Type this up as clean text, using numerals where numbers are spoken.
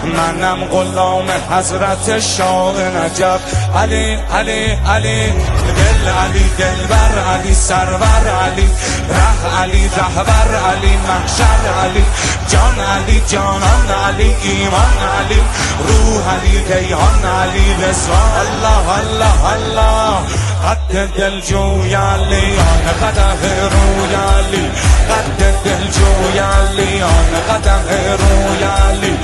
منم غلام حضرت شاه نجف. علی علی علی دل علی دلبر علی سرور علی ره علی رهبر علی محشر علی جان علی جانان علی ایمان علی روح علی کیهان علی رضوان. الله الله الله قد دل جوی علی آن قدح روی علی قد دل جوی علی آن قدح روی علی.